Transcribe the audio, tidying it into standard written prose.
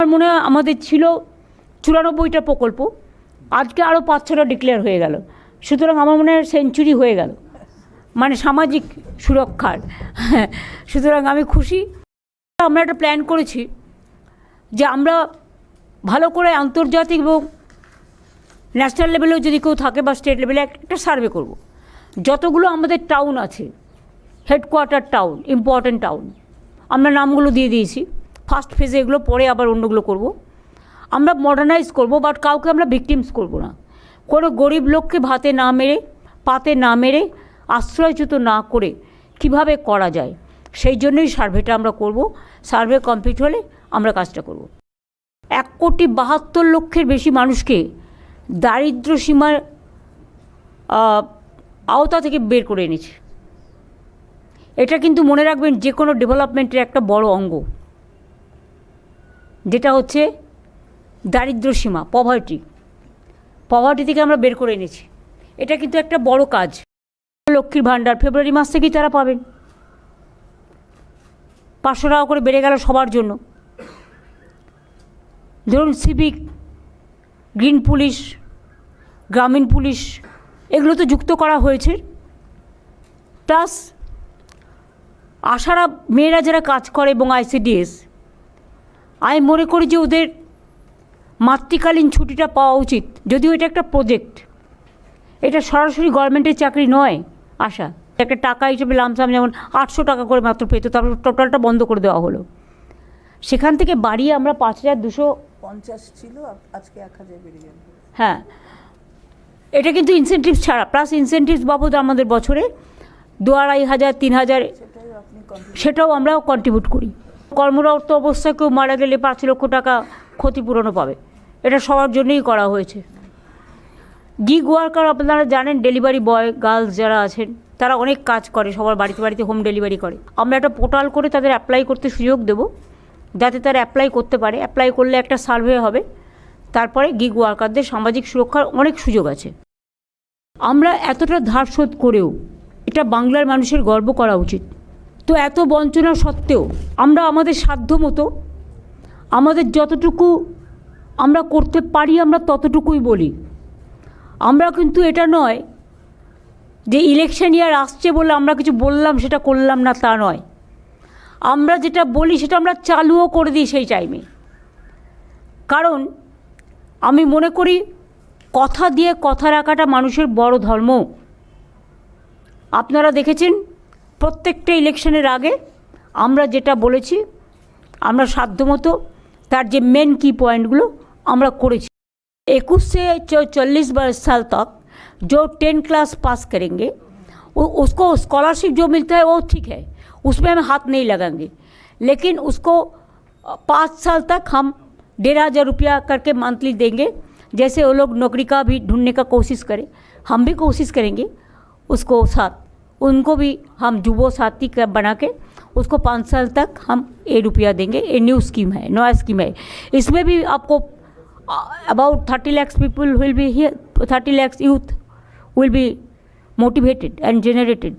আমার মনে হয় আমাদের ছিল 94টা প্রকল্প, আজকে আরও 5-6টা ডিক্লেয়ার হয়ে গেল। সুতরাং আমার মনে হয় সেঞ্চুরি হয়ে গেল মানে সামাজিক সুরক্ষার। সুতরাং আমি খুশি। আমরা একটা প্ল্যান করেছি যে আমরা ভালো করে আন্তর্জাতিক এবং ন্যাশনাল লেভেলেও যদি কেউ থাকে বা স্টেট লেভেলে একটা সার্ভে করব। যতগুলো আমাদের টাউন আছে, হেডকোয়ার্টার টাউন, ইম্পর্ট্যান্ট টাউন, আমরা নামগুলো দিয়ে দিয়েছি। ফার্স্ট ফেজে এগুলো, পরে আবার অন্যগুলো করব। আমরা মডার্নাইজ করব, বাট কাউকে আমরা ভিকটিমস করব না। কোনো গরিব লোককে ভাতে না মেরে, পাতে না মেরে, আশ্রয়চ্যুত না করে কিভাবে করা যায়, সেই জন্যই সার্ভেটা আমরা করব। সার্ভে কমপ্লিট হলে আমরা কাজটা করব। 1,72,00,000 বেশি মানুষকে দারিদ্র্য সীমার আওতা থেকে বের করে এনেছে। এটা কিন্তু মনে রাখবেন, যে কোনো ডেভেলপমেন্টের একটা বড় অঙ্গ, যেটা হচ্ছে দারিদ্র্য সীমা, পভার্টি থেকে আমরা বের করে এনেছি। এটা কিন্তু একটা বড় কাজ। লক্ষ্মীর ভাণ্ডার ফেব্রুয়ারি মাস থেকেই তারা পাবেন। 500 টাকা করে বেড়ে গেল সবার জন্য। ধরুন সিভিক, গ্রিন পুলিশ, গ্রামীণ পুলিশ, এগুলো তো যুক্ত করা হয়েছে। প্লাস আশারা মেয়েরা যারা কাজ করে এবং ICDS, আমি মনে করি যে ওদের মাতৃকালীন ছুটিটা পাওয়া উচিত। যদিও এটা একটা প্রজেক্ট, এটা সরাসরি গভর্নমেন্টের চাকরি নয়। আশা একটা টাকা হিসেবে লামসাম যেমন 800 টাকা করে মাত্র পেত, তারপর টোটালটা বন্ধ করে দেওয়া হলো। সেখান থেকে বাড়িয়ে আমরা 5,250 ছিল, আজকে 1000 বেড়ে গেল। হ্যাঁ, এটা কিন্তু ইনসেন্টিভস ছাড়া, প্লাস ইনসেন্টিভস বাবদ আমাদের বছরে 2,500, 3,000 সেটাও আমরা কন্ট্রিবিউট করি। কর্মরত অবস্থায় কেউ মারা গেলে 5 লক্ষ টাকা ক্ষতিপূরণও পাবে। এটা সবার জন্যই করা হয়েছে। গিগ ওয়ার্কার আপনারা জানেন, ডেলিভারি বয় গার্লস যারা আছেন, তারা অনেক কাজ করে, সবার বাড়িতে বাড়িতে হোম ডেলিভারি করে। আমরা একটা পোর্টাল করে তাদের অ্যাপ্লাই করতে সুযোগ দেব, যাতে তারা অ্যাপ্লাই করতে পারে। অ্যাপ্লাই করলে একটা সার্ভে হবে, তারপরে গিগ ওয়ার্কারদের সামাজিক সুরক্ষার অনেক সুযোগ আছে। আমরা এতটা ধার শোধ করেও এটা বাংলার মানুষের গর্ব করা উচিত। তো এত বঞ্চনা সত্ত্বেও আমরা আমাদের সাধ্য মতো, আমাদের যতটুকু আমরা করতে পারি আমরা ততটুকুই বলি। আমরা কিন্তু এটা নয় যে ইলেকশন ইয়ার আসছে বলে আমরা কিছু বললাম সেটা করলাম না, তা নয়। আমরা যেটা বলি সেটা আমরা চালুও করে দিই সেই টাইমে। কারণ আমি মনে করি কথা দিয়ে কথা রাখাটা মানুষের বড় ধর্ম। আপনারা দেখেছেন প্রত্যেকটা ইলেকশনের আগে আমরা যেটা বলেছি, আমরা সাধ্যমতো তার যে মেন কি পয়েন্টগুলো আমরা করেছি। 21 से 40 साल तक जो 10 क्लास पास करेंगे उसको स्कॉलरशिप जो मिलता है वो ठीक है, उसमें हम हाथ नहीं लगाएंगे। लेकिन उसको 5 साल तक हम 1,500 रुपया करके मंथली देंगे। जैसे वो लोग नौकरी का भी ढूंढने का कोशिश करें, हम भी कोशिश करेंगे उसको साथ, उनको भी हम जुबो साथी बना के उसको 5 साल तक हम 1 रुपया देंगे। ये न्यू स्कीम है, नया स्कीम है। इसमें भी आपको about 30 lakhs people will be here, 30 lakhs youth will be motivated and generated.